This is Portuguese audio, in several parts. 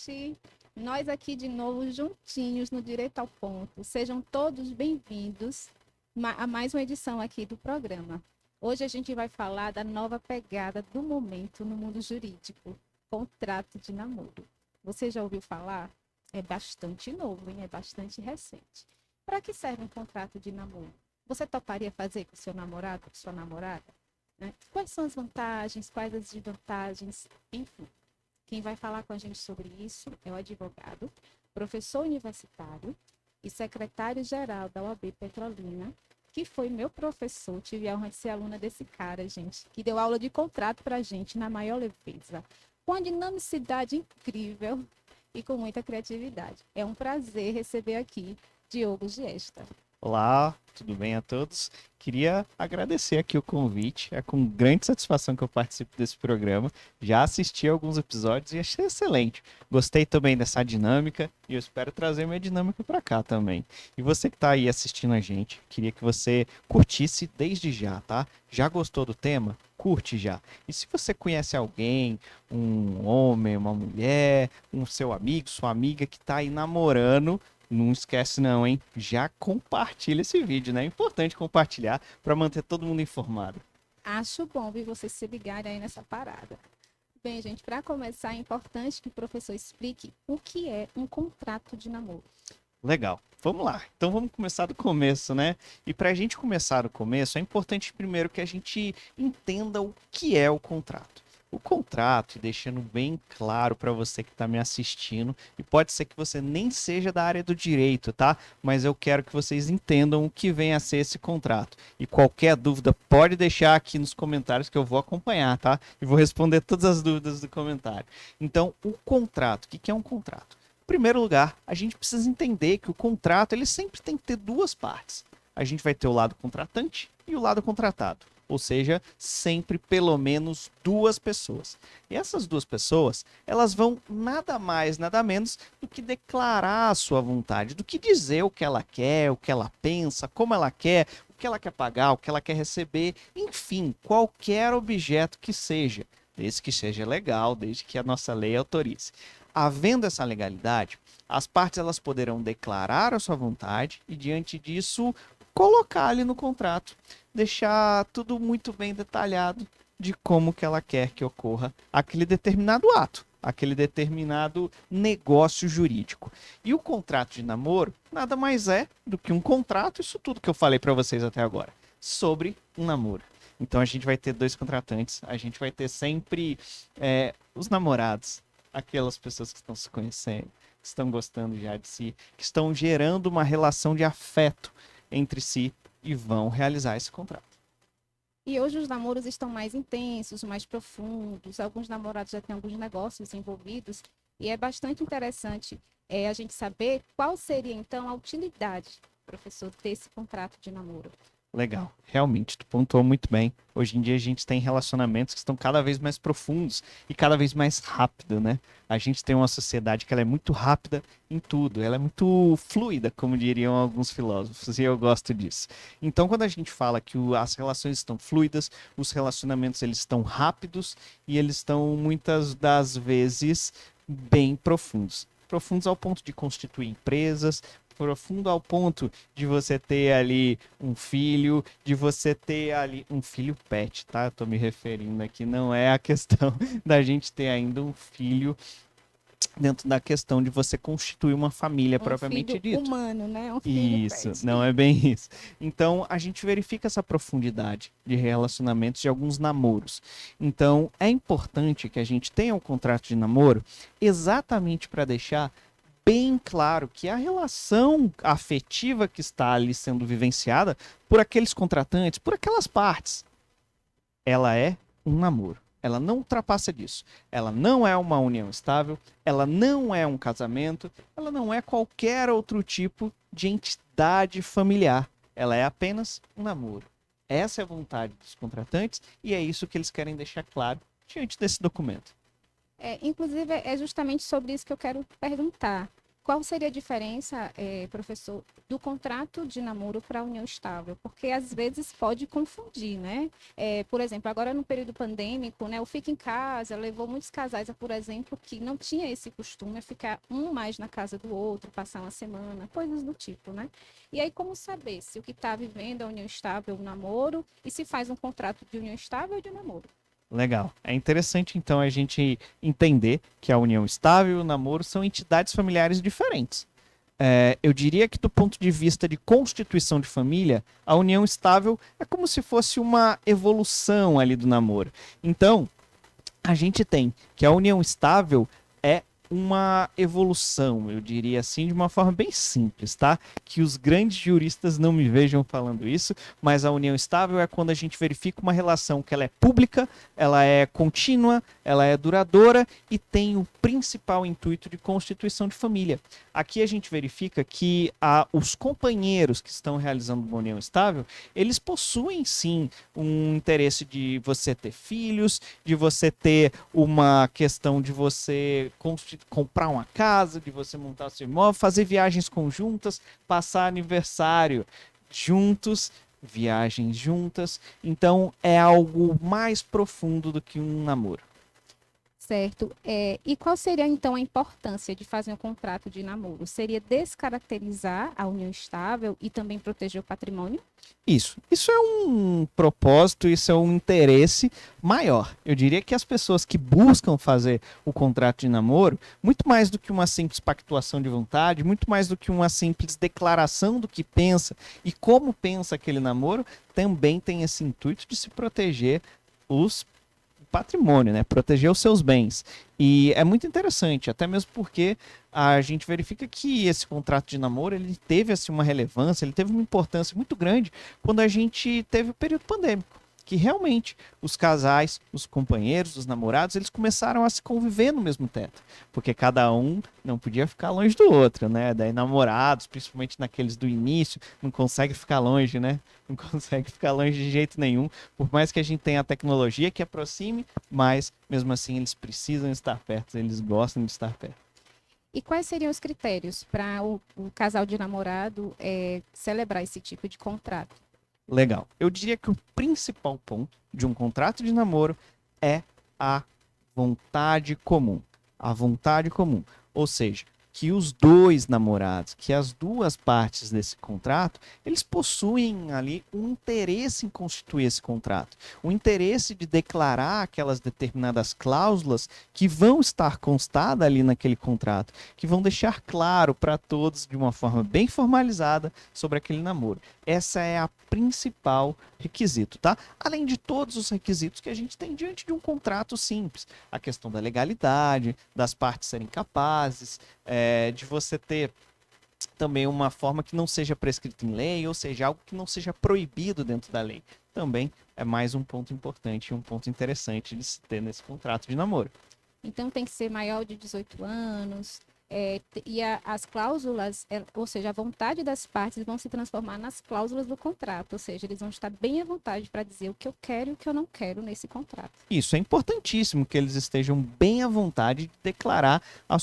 gente! Nós aqui de novo juntinhos no Direito ao Ponto. Sejam todos bem-vindos a mais uma edição aqui do programa. Hoje a gente vai falar da nova pegada do momento no mundo jurídico, contrato de namoro. Você já ouviu falar? É bastante novo, hein? É bastante recente. Para que serve um contrato de namoro? Você toparia fazer com seu namorado, com sua namorada? Né? Quais são as vantagens, quais as desvantagens, enfim. Quem vai falar com a gente sobre isso é o advogado, professor universitário e secretário-geral da OAB Petrolina, que foi meu professor. Tive a honra de ser aluna desse cara, gente, que deu aula de contrato para a gente na maior leveza, com uma dinamicidade incrível e com muita criatividade. É um prazer receber aqui Diogo Giesta. Olá, tudo bem a todos? Queria agradecer aqui o convite. É com grande satisfação que eu participo desse programa. Já assisti alguns episódios e achei excelente. Gostei também dessa dinâmica e eu espero trazer minha dinâmica para cá também. E você que está aí assistindo a gente, queria que você curtisse desde já, tá? Já gostou do tema? Curte já. E se você conhece alguém, um homem, uma mulher, um seu amigo, sua amiga que está aí namorando, não esquece não, hein? Já compartilha esse vídeo, né? É importante compartilhar para manter todo mundo informado. Acho bom ver vocês se ligarem aí nessa parada. Bem, gente, para começar, é importante que o professor explique o que é um contrato de namoro. Legal. Vamos lá. Então vamos começar do começo, né? E para a gente começar do começo, é importante primeiro que a gente entenda o que é o contrato. O contrato, deixando bem claro para você que está me assistindo, e pode ser que você nem seja da área do direito, tá? Mas eu quero que vocês entendam o que vem a ser esse contrato. E qualquer dúvida pode deixar aqui nos comentários que eu vou acompanhar, tá? E vou responder todas as dúvidas do comentário. Então, o contrato, o que é um contrato? Em primeiro lugar, a gente precisa entender que o contrato ele sempre tem que ter duas partes. A gente vai ter o lado contratante e o lado contratado. Ou seja, sempre pelo menos duas pessoas. E essas duas pessoas, elas vão nada mais, nada menos do que declarar a sua vontade, do que dizer o que ela quer, o que ela pensa, como ela quer, o que ela quer pagar, o que ela quer receber, enfim, qualquer objeto que seja, desde que seja legal, desde que a nossa lei autorize. Havendo essa legalidade, as partes elas poderão declarar a sua vontade e, diante disso, colocar ali no contrato, deixar tudo muito bem detalhado de como que ela quer que ocorra aquele determinado ato, aquele determinado negócio jurídico. E o contrato de namoro nada mais é do que um contrato, isso tudo que eu falei para vocês até agora, sobre um namoro. Então a gente vai ter dois contratantes, a gente vai ter sempre os namorados, aquelas pessoas que estão se conhecendo, que estão gostando já de si, que estão gerando uma relação de afeto entre si e vão realizar esse contrato. E hoje os namoros estão mais intensos, mais profundos. Alguns namorados já têm alguns negócios envolvidos. E é bastante interessante a gente saber qual seria, então, a utilidade, professor, desse contrato de namoro. Legal, realmente, tu pontuou muito bem. Hoje em dia a gente tem relacionamentos que estão cada vez mais profundos e cada vez mais rápido, né? A gente tem uma sociedade que ela é muito rápida em tudo, ela é muito fluida, como diriam alguns filósofos, e eu gosto disso. Então, quando a gente fala que as relações estão fluidas, os relacionamentos eles estão rápidos e eles estão muitas das vezes bem profundos. Profundos ao ponto de constituir empresas, profundo ao ponto de você ter ali um filho, de você ter ali um filho pet, tá? Eu tô me referindo aqui, não é a questão da gente ter ainda um filho dentro da questão de você constituir uma família propriamente filho dito. humano, né? Um filho Isso, pet. não é bem isso. Então, a gente verifica essa profundidade de relacionamentos de alguns namoros. Então, é importante que a gente tenha um contrato de namoro exatamente para deixar bem claro que a relação afetiva que está ali sendo vivenciada por aqueles contratantes, por aquelas partes, ela é um namoro. Ela não ultrapassa disso. Ela não é uma união estável, ela não é um casamento, ela não é qualquer outro tipo de entidade familiar. Ela é apenas um namoro. Essa é a vontade dos contratantes e é isso que eles querem deixar claro diante desse documento. Inclusive, é justamente sobre isso que eu quero perguntar. Qual seria a diferença, professor, do contrato de namoro para a união estável? Porque às vezes pode confundir, né? Por exemplo, agora no período pandêmico, né, o fica em casa levou muitos casais, por exemplo, que não tinha esse costume a ficar um mais na casa do outro, passar uma semana, coisas do tipo, né? E aí, como saber se o que está vivendo é a união estável, o namoro, e se faz um contrato de união estável ou de namoro? Legal. É interessante, então, a gente entender que a união estável e o namoro são entidades familiares diferentes. Eu diria que, do ponto de vista de constituição de família, a união estável é como se fosse uma evolução ali do namoro. Então, a gente tem que a união estável é uma evolução, eu diria assim, de uma forma bem simples, tá? Que os grandes juristas não me vejam falando isso, mas a união estável é quando a gente verifica uma relação que ela é pública, ela é contínua, ela é duradoura e tem o principal intuito de constituição de família. Aqui a gente verifica que os companheiros que estão realizando uma união estável, eles possuem sim um interesse de você ter filhos, de você ter uma questão de você comprar uma casa, de você montar seu imóvel, fazer viagens conjuntas, passar aniversário juntos, viagens juntas. Então é algo mais profundo do que um namoro. Certo. E qual seria então a importância de fazer um contrato de namoro? Seria descaracterizar a união estável e também proteger o patrimônio? Isso é um propósito, isso é um interesse maior. Eu diria que as pessoas que buscam fazer o contrato de namoro, muito mais do que uma simples pactuação de vontade, muito mais do que uma simples declaração do que pensa e como pensa aquele namoro, também tem esse intuito de se proteger os patrimônio, né? Proteger os seus bens. E é muito interessante, até mesmo porque a gente verifica que esse contrato de namoro, ele teve assim uma relevância, ele teve uma importância muito grande quando a gente teve o período pandêmico, que realmente os casais, os companheiros, os namorados, eles começaram a se conviver no mesmo teto, porque cada um não podia ficar longe do outro, né? Daí namorados, principalmente naqueles do início, não consegue ficar longe, né? Não consegue ficar longe de jeito nenhum, por mais que a gente tenha a tecnologia que aproxime, mas mesmo assim eles precisam estar perto, eles gostam de estar perto. E quais seriam os critérios para o casal de namorado celebrar esse tipo de contrato? Legal. Eu diria que o principal ponto de um contrato de namoro é a vontade comum. A vontade comum. Ou seja, que os dois namorados, que as duas partes desse contrato, eles possuem ali um interesse em constituir esse contrato. O interesse de declarar aquelas determinadas cláusulas que vão estar constadas ali naquele contrato, que vão deixar claro para todos de uma forma bem formalizada sobre aquele namoro. Essa é a principal requisito, tá? Além de todos os requisitos que a gente tem diante de um contrato simples. A questão da legalidade, das partes serem capazes, de você ter também uma forma que não seja prescrita em lei, ou seja, algo que não seja proibido dentro da lei. Também é mais um ponto importante, um ponto interessante de se ter nesse contrato de namoro. Então tem que ser maior de 18 anos, as cláusulas, ou seja, a vontade das partes vão se transformar nas cláusulas do contrato, ou seja, eles vão estar bem à vontade para dizer o que eu quero e o que eu não quero nesse contrato. Isso é importantíssimo que eles estejam bem à vontade de declarar a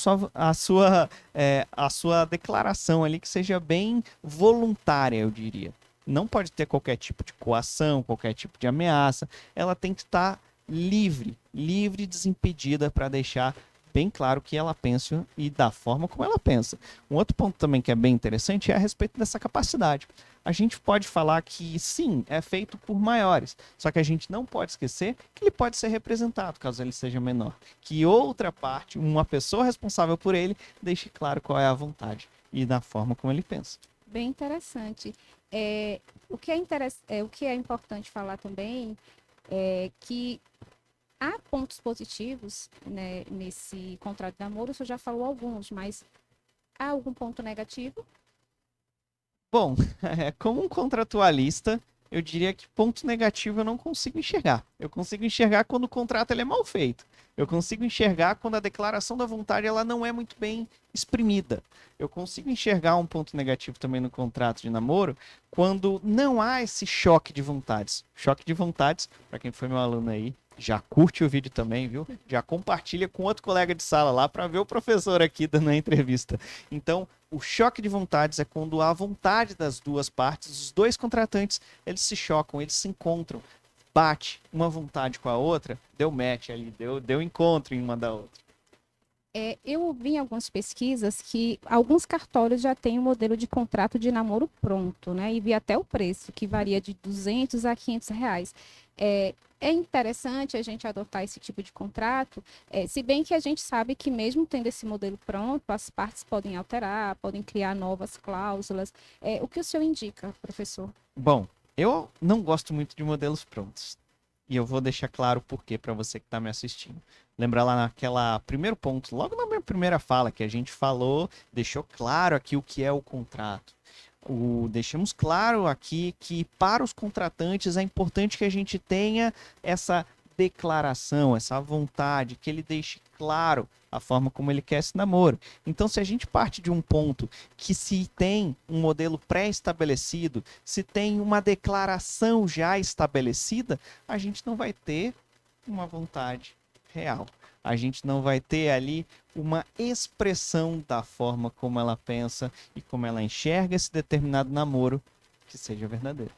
sua declaração ali, que seja bem voluntária, eu diria. Não pode ter qualquer tipo de coação, qualquer tipo de ameaça. Ela tem que estar livre e desimpedida para deixar bem claro o que ela pensa e da forma como ela pensa. Um outro ponto também que é bem interessante é a respeito dessa capacidade. A gente pode falar que sim, é feito por maiores, só que a gente não pode esquecer que ele pode ser representado caso ele seja menor. Que outra parte, uma pessoa responsável por ele, deixe claro qual é a vontade e da forma como ele pensa. Bem interessante. O que é importante falar também é que há pontos positivos, né, nesse contrato de namoro, você já falou alguns, mas há algum ponto negativo? Bom, como um contratualista, eu diria que ponto negativo eu não consigo enxergar. Eu consigo enxergar quando o contrato ele é mal feito. Eu consigo enxergar quando a declaração da vontade ela não é muito bem exprimida. Eu consigo enxergar um ponto negativo também no contrato de namoro quando não há esse choque de vontades. Choque de vontades, para quem foi meu aluno aí, Já curte o vídeo também, viu? Já compartilha com outro colega de sala lá para ver o professor aqui dando a entrevista. Então, o choque de vontades é quando a vontade das duas partes, os dois contratantes, eles se chocam, eles se encontram, bate uma vontade com a outra, deu match ali, deu encontro em uma da outra. Eu vi em algumas pesquisas que alguns cartórios já têm um modelo de contrato de namoro pronto, né? E vi até o preço, que varia de 200 a 500 reais. É interessante a gente adotar esse tipo de contrato, se bem que a gente sabe que mesmo tendo esse modelo pronto, as partes podem alterar, podem criar novas cláusulas. O que o senhor indica, professor? Bom, eu não gosto muito de modelos prontos. E eu vou deixar claro o porquê para você que está me assistindo. Lembra lá naquela primeiro ponto, logo na minha primeira fala, que a gente falou, deixou claro aqui o que é o contrato. Deixamos claro aqui que para os contratantes é importante que a gente tenha essa declaração, essa vontade, que ele deixe claro a forma como ele quer esse namoro. Então, se a gente parte de um ponto que se tem um modelo pré-estabelecido, se tem uma declaração já estabelecida, a gente não vai ter uma vontade real. A gente não vai ter ali uma expressão da forma como ela pensa e como ela enxerga esse determinado namoro que seja verdadeiro.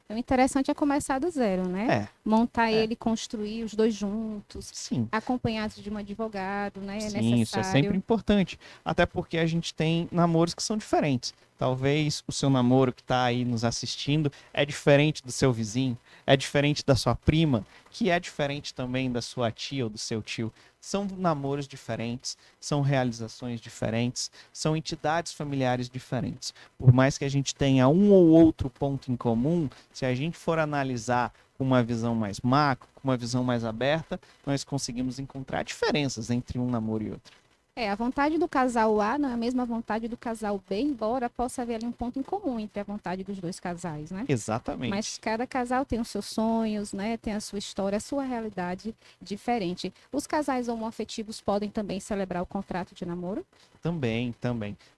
O interessante é começar do zero, né? Montar É. ele, construir os dois juntos, Sim. acompanhados de um advogado, né? Sim, necessário. isso é sempre importante. Até porque a gente tem namoros que são diferentes. Talvez o seu namoro que está aí nos assistindo é diferente do seu vizinho, é diferente da sua prima, que é diferente também da sua tia ou do seu tio. São namoros diferentes, são realizações diferentes, são entidades familiares diferentes. Por mais que a gente tenha um ou outro ponto em comum, se a gente for analisar com uma visão mais macro, com uma visão mais aberta, nós conseguimos encontrar diferenças entre um namoro e outro. A vontade do casal A não é a mesma vontade do casal B, embora possa haver ali um ponto em comum entre a vontade dos dois casais, né? Exatamente. Mas cada casal tem os seus sonhos, né? Tem a sua história, a sua realidade diferente. Os casais homoafetivos podem também celebrar o contrato de namoro? Também.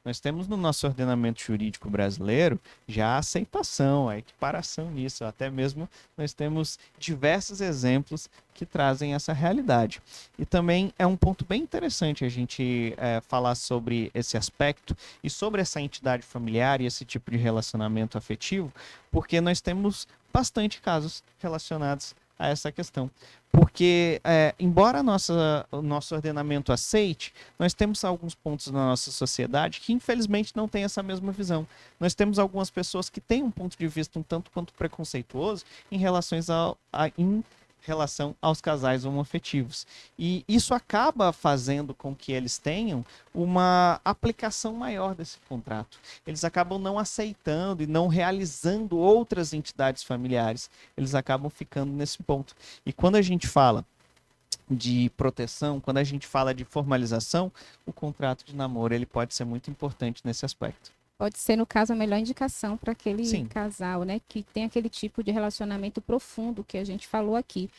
Nós temos no nosso ordenamento jurídico brasileiro já a aceitação, a equiparação nisso. Até mesmo nós temos diversos exemplos que trazem essa realidade. E também é um ponto bem interessante a gente falar sobre esse aspecto e sobre essa entidade familiar e esse tipo de relacionamento afetivo, porque nós temos bastante casos relacionados a essa questão. Porque, embora o nosso ordenamento aceite, nós temos alguns pontos na nossa sociedade que, infelizmente, não têm essa mesma visão. Nós temos algumas pessoas que têm um ponto de vista um tanto quanto preconceituoso em relação aos casais homoafetivos. E isso acaba fazendo com que eles tenham uma aplicação maior desse contrato. Eles acabam não aceitando e não realizando outras entidades familiares. Eles acabam ficando nesse ponto. E quando a gente fala de proteção, quando a gente fala de formalização, o contrato de namoro ele pode ser muito importante nesse aspecto. Pode ser, no caso, a melhor indicação para aquele Sim. casal, né? Que tem aquele tipo de relacionamento profundo que a gente falou aqui.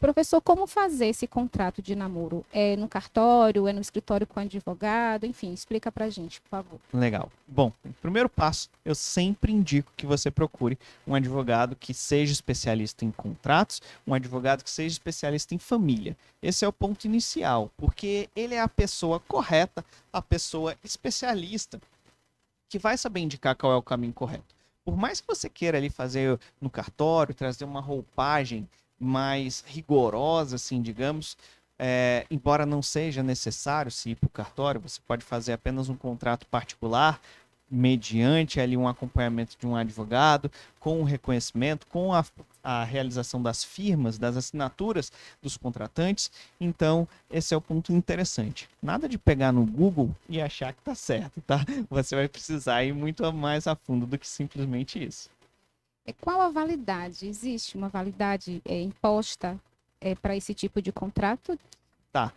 Professor, como fazer esse contrato de namoro? É no cartório, é no escritório com advogado? Enfim, explica pra gente, por favor. Legal. Bom, primeiro passo, eu sempre indico que você procure um advogado que seja especialista em contratos, um advogado que seja especialista em família. Esse é o ponto inicial, porque ele é a pessoa correta, a pessoa especialista que vai saber indicar qual é o caminho correto. Por mais que você queira ali fazer no cartório, trazer uma roupagem mais rigorosa, assim, digamos, embora não seja necessário se ir para o cartório, você pode fazer apenas um contrato particular, mediante ali um acompanhamento de um advogado, com o reconhecimento, com a realização das firmas, das assinaturas dos contratantes. Então, esse é o ponto interessante. Nada de pegar no Google e achar que está certo, tá? Você vai precisar ir muito mais a fundo do que simplesmente isso. Qual a validade? Existe uma validade imposta para esse tipo de contrato? Tá.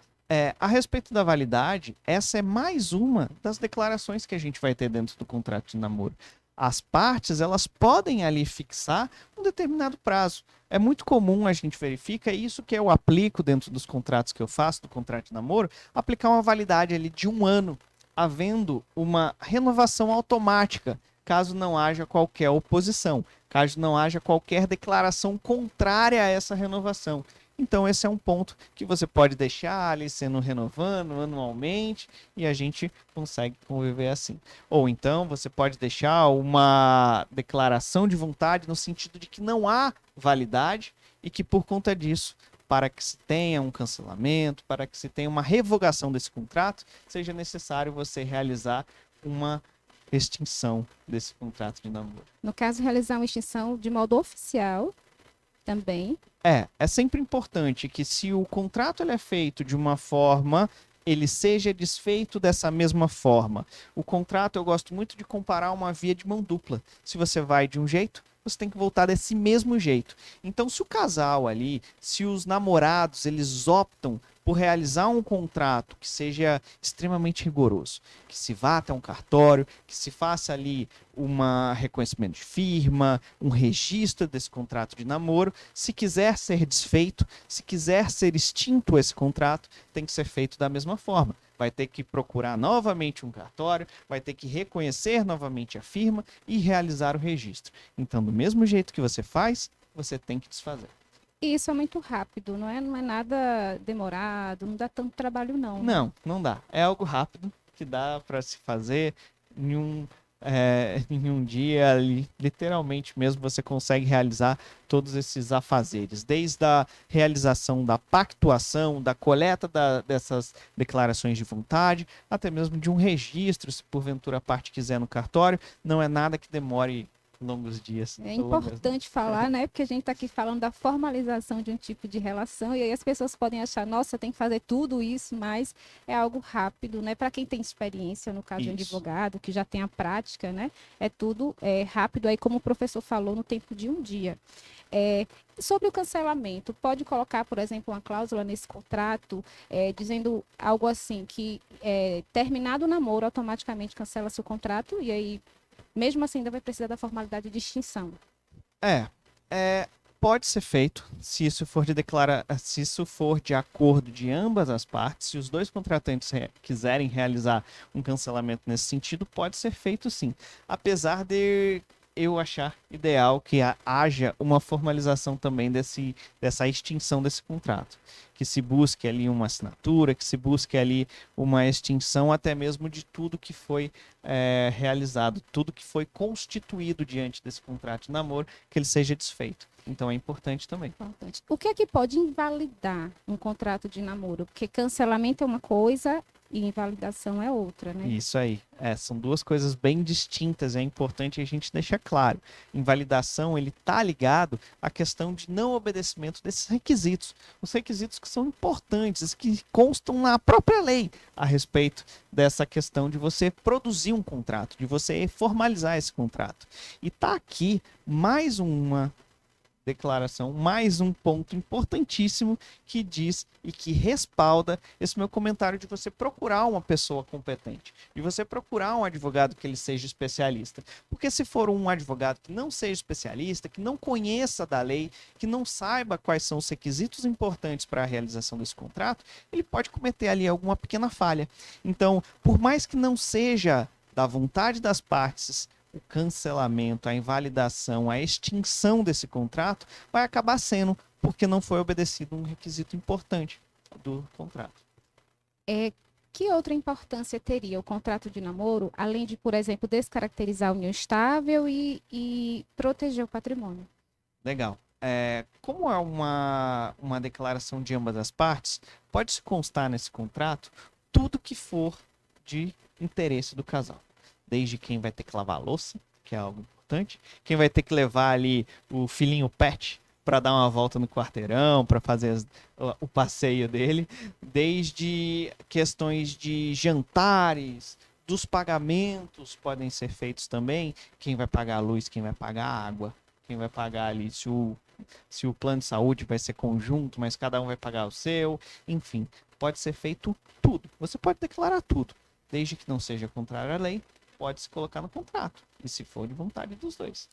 A respeito da validade, essa é mais uma das declarações que a gente vai ter dentro do contrato de namoro. As partes, elas podem ali fixar um determinado prazo. É muito comum a gente verifica, isso que eu aplico dentro dos contratos que eu faço, do contrato de namoro, aplicar uma validade ali de 1 ano, havendo uma renovação automática, caso não haja qualquer oposição, caso não haja qualquer declaração contrária a essa renovação. Então esse é um ponto que você pode deixar ali sendo renovando anualmente e a gente consegue conviver assim. Ou então você pode deixar uma declaração de vontade no sentido de que não há validade e que por conta disso, para que se tenha um cancelamento, para que se tenha uma revogação desse contrato, seja necessário você realizar uma extinção desse contrato de namoro. No caso, realizar uma extinção de modo oficial também. É sempre importante que se o contrato ele é feito de uma forma, ele seja desfeito dessa mesma forma. O contrato, eu gosto muito de comparar uma via de mão dupla. Se você vai de um jeito, você tem que voltar desse mesmo jeito. Então, se o casal ali, se os namorados, eles optam por realizar um contrato que seja extremamente rigoroso, que se vá até um cartório, que se faça ali um reconhecimento de firma, um registro desse contrato de namoro. Se quiser ser desfeito, se quiser ser extinto esse contrato, tem que ser feito da mesma forma. Vai ter que procurar novamente um cartório, vai ter que reconhecer novamente a firma e realizar o registro. Então, do mesmo jeito que você faz, você tem que desfazer. E isso é muito rápido, não é nada demorado, não dá tanto trabalho não. Né? Não dá. É algo rápido que dá para se fazer em em um dia, literalmente mesmo, você consegue realizar todos esses afazeres, desde a realização da pactuação, da coleta dessas declarações de vontade, até mesmo de um registro, se porventura a parte quiser no cartório, não é nada que demore longos dias. É importante falar, né? Porque a gente está aqui falando da formalização de um tipo de relação e aí as pessoas podem achar, nossa, tem que fazer tudo isso, mas é algo rápido, né? Para quem tem experiência, no caso de um advogado, que já tem a prática, né? É tudo rápido, aí como o professor falou, no tempo de um dia. Sobre o cancelamento, pode colocar, por exemplo, uma cláusula nesse contrato dizendo algo assim, que terminado o namoro, automaticamente cancela-se o contrato e aí mesmo assim, ainda vai precisar da formalidade de extinção. Pode ser feito se isso for de acordo de ambas as partes, se os dois contratantes quiserem realizar um cancelamento nesse sentido, pode ser feito sim. Apesar de eu achar ideal que haja uma formalização também dessa extinção desse contrato. Que se busque ali uma assinatura, que se busque ali uma extinção até mesmo de tudo que foi realizado, tudo que foi constituído diante desse contrato de namoro, que ele seja desfeito. Então é importante também. Importante. O que é que pode invalidar um contrato de namoro? Porque cancelamento é uma coisa e invalidação é outra, né? Isso aí. São duas coisas bem distintas, é importante a gente deixar claro. Invalidação, ele está ligado à questão de não obedecimento desses requisitos. Os requisitos que são importantes, que constam na própria lei a respeito dessa questão de você produzir um contrato, de você formalizar esse contrato. E está aqui mais uma declaração, mais um ponto importantíssimo que diz e que respalda esse meu comentário de você procurar uma pessoa competente, de você procurar um advogado que ele seja especialista. Porque se for um advogado que não seja especialista, que não conheça da lei, que não saiba quais são os requisitos importantes para a realização desse contrato, ele pode cometer ali alguma pequena falha. Então, por mais que não seja da vontade das partes o cancelamento, a invalidação, a extinção desse contrato vai acabar sendo porque não foi obedecido um requisito importante do contrato. Que outra importância teria o contrato de namoro, além de, por exemplo, descaracterizar a união estável e proteger o patrimônio? Legal. Como é uma declaração de ambas as partes, pode-se constar nesse contrato tudo que for de interesse do casal. Desde quem vai ter que lavar a louça, que é algo importante, quem vai ter que levar ali o filhinho pet para dar uma volta no quarteirão, para fazer o passeio dele, desde questões de jantares, dos pagamentos podem ser feitos também, quem vai pagar a luz, quem vai pagar a água, quem vai pagar ali se o plano de saúde vai ser conjunto, mas cada um vai pagar o seu, enfim, pode ser feito tudo. Você pode declarar tudo, desde que não seja contrário à lei, pode se colocar no contrato, e se for de vontade dos dois.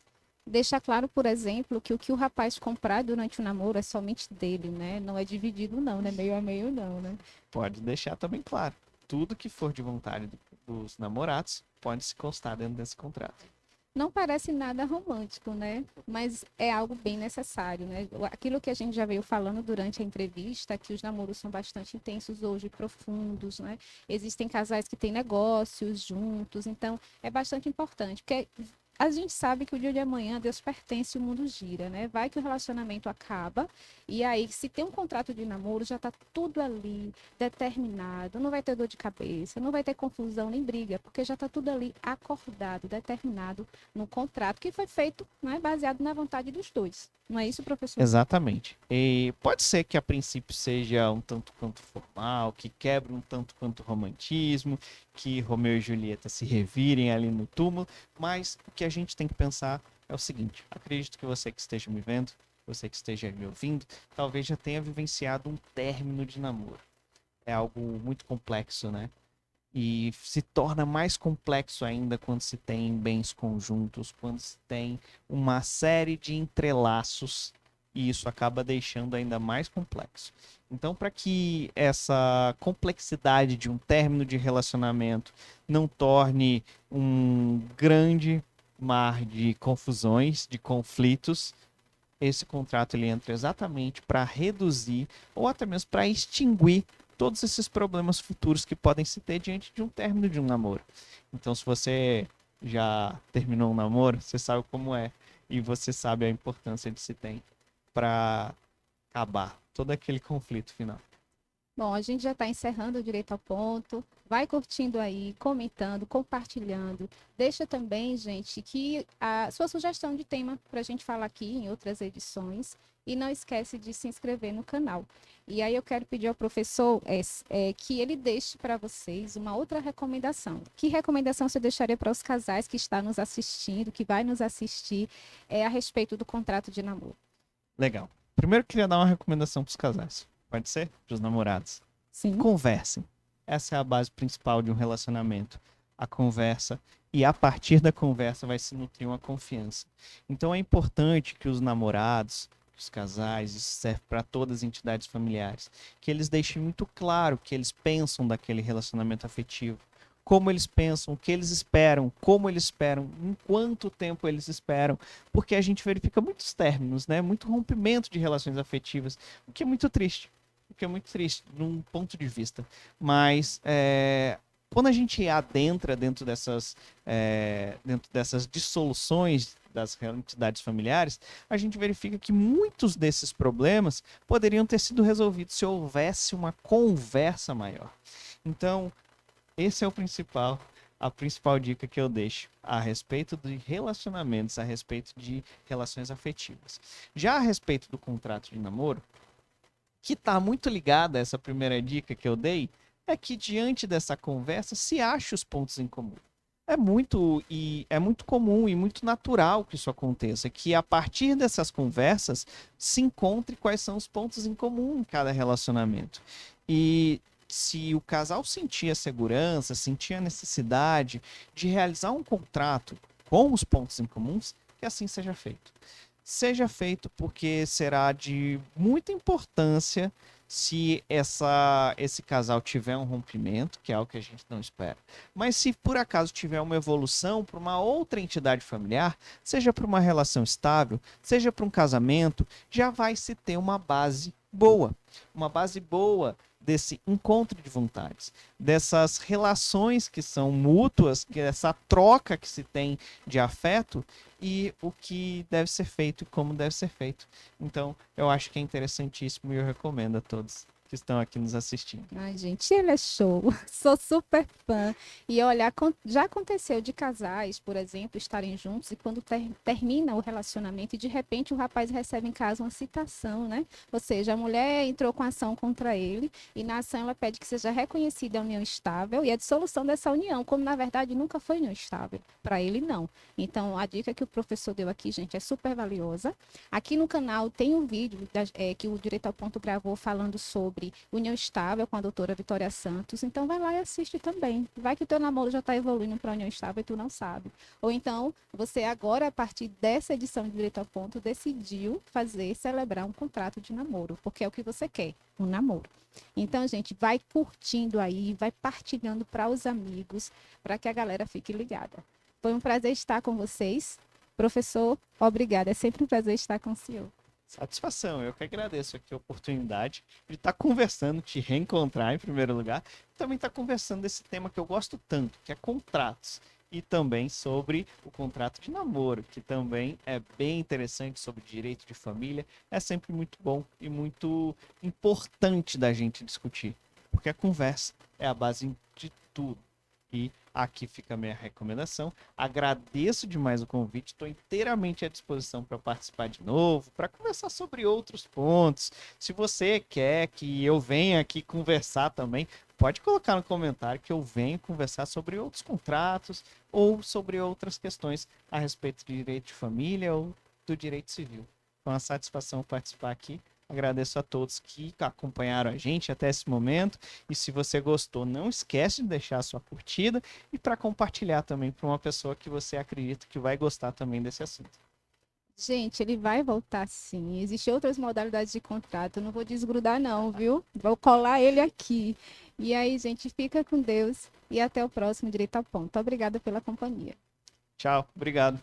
Deixar claro, por exemplo, que o que o rapaz comprar durante o namoro é somente dele, né? Não é dividido não, né? Meio a meio não, né? Pode deixar também claro. Tudo que for de vontade dos namorados pode se constar dentro desse contrato. Não parece nada romântico, né? Mas é algo bem necessário, né? Aquilo que a gente já veio falando durante a entrevista, que os namoros são bastante intensos hoje, profundos, né? Existem casais que têm negócios juntos, então é bastante importante, porque a gente sabe que o dia de amanhã Deus pertence e o mundo gira, né? Vai que o relacionamento acaba e aí se tem um contrato de namoro já tá tudo ali determinado, não vai ter dor de cabeça, não vai ter confusão nem briga, porque já tá tudo ali acordado, determinado no contrato que foi feito, né, baseado na vontade dos dois. Não é isso, professor? Exatamente. E pode ser que a princípio seja um tanto quanto formal, que quebre um tanto quanto romantismo, que Romeu e Julieta se revirem ali no túmulo, mas o que a gente tem que pensar é o seguinte: acredito que você que esteja me vendo, você que esteja me ouvindo, talvez já tenha vivenciado um término de namoro. É algo muito complexo, né? E se torna mais complexo ainda quando se tem bens conjuntos, quando se tem uma série de entrelaços, e isso acaba deixando ainda mais complexo. Então, para que essa complexidade de um término de relacionamento não torne um grande mar de confusões, de conflitos, esse contrato ele entra exatamente para reduzir ou até mesmo para extinguir todos esses problemas futuros que podem se ter diante de um término de um namoro. Então, se você já terminou um namoro, você sabe como é e você sabe a importância de se tem para acabar todo aquele conflito final. Bom, a gente já está encerrando o Direito ao Ponto. Vai curtindo aí, comentando, compartilhando. Deixa também, gente, que a sua sugestão de tema para a gente falar aqui em outras edições. E não esquece de se inscrever no canal. E aí eu quero pedir ao professor que ele deixe para vocês uma outra recomendação. Que recomendação você deixaria para os casais que estão nos assistindo, que vai nos assistir, a respeito do contrato de namoro? Legal. Primeiro, eu queria dar uma recomendação para os casais. Pode ser? Para os namorados. Sim. Conversem. Essa é a base principal de um relacionamento. A conversa. E a partir da conversa vai se nutrir uma confiança. Então é importante que os namorados, os casais, isso serve para todas as entidades familiares, que eles deixem muito claro o que eles pensam daquele relacionamento afetivo, como eles pensam, o que eles esperam, como eles esperam, em quanto tempo eles esperam, porque a gente verifica muitos términos, né? Muito rompimento de relações afetivas, o que é muito triste. O que é muito triste, num ponto de vista. Mas quando a gente adentra dentro dessas dissoluções das entidades familiares, a gente verifica que muitos desses problemas poderiam ter sido resolvidos se houvesse uma conversa maior. Então, esse é a principal dica que eu deixo a respeito de relacionamentos, a respeito de relações afetivas. Já a respeito do contrato de namoro, que está muito ligada a essa primeira dica que eu dei, é que diante dessa conversa se acha os pontos em comum. É muito comum e muito natural que isso aconteça, que a partir dessas conversas se encontre quais são os pontos em comum em cada relacionamento. E se o casal sentir a segurança, sentir a necessidade de realizar um contrato com os pontos em comuns, que assim seja feito. Seja feito porque será de muita importância se esse casal tiver um rompimento, que é algo que a gente não espera. Mas se por acaso tiver uma evolução para uma outra entidade familiar, seja para uma relação estável, seja para um casamento, já vai se ter uma base boa. Uma base boa desse encontro de vontades, dessas relações que são mútuas, que essa troca que se tem de afeto e o que deve ser feito e como deve ser feito. Então, eu acho que é interessantíssimo e eu recomendo a todos que estão aqui nos assistindo. Ai, gente, ele é show. Sou super fã. E olha, já aconteceu de casais, por exemplo, estarem juntos e quando termina o relacionamento e de repente o rapaz recebe em casa uma citação, né? Ou seja, a mulher entrou com ação contra ele e na ação ela pede que seja reconhecida a união estável e a dissolução dessa união, como na verdade nunca foi união estável. Para ele, não. Então, a dica que o professor deu aqui, gente, é super valiosa. Aqui no canal tem um vídeo que o Direito ao Ponto gravou falando sobre união estável com a doutora Vitória Santos. Então vai lá e assiste também. Vai que o teu namoro já está evoluindo para união estável e tu não sabe. Ou então, você agora, a partir dessa edição de Direito ao Ponto, decidiu celebrar um contrato de namoro, porque é o que você quer, um namoro. Então, gente, vai curtindo aí, vai partilhando para os amigos, para que a galera fique ligada. Foi um prazer estar com vocês. Professor, obrigada. É sempre um prazer estar com o senhor. Satisfação, eu que agradeço aqui a oportunidade de estar conversando, te reencontrar em primeiro lugar, e também estar conversando desse tema que eu gosto tanto, que é contratos, e também sobre o contrato de namoro, que também é bem interessante, sobre direito de família, é sempre muito bom e muito importante da gente discutir, porque a conversa é a base de tudo. E aqui fica a minha recomendação. Agradeço demais o convite, estou inteiramente à disposição para participar de novo, para conversar sobre outros pontos. Se você quer que eu venha aqui conversar também, pode colocar no comentário que eu venho conversar sobre outros contratos ou sobre outras questões a respeito de direito de família ou do direito civil. Foi uma satisfação participar aqui. Agradeço a todos que acompanharam a gente até esse momento. E se você gostou, não esquece de deixar a sua curtida e para compartilhar também para uma pessoa que você acredita que vai gostar também desse assunto. Gente, ele vai voltar sim. Existem outras modalidades de contrato. Eu não vou desgrudar, não, viu? Vou colar ele aqui. E aí, gente, fica com Deus e até o próximo Direito ao Ponto. Obrigada pela companhia. Tchau, obrigado.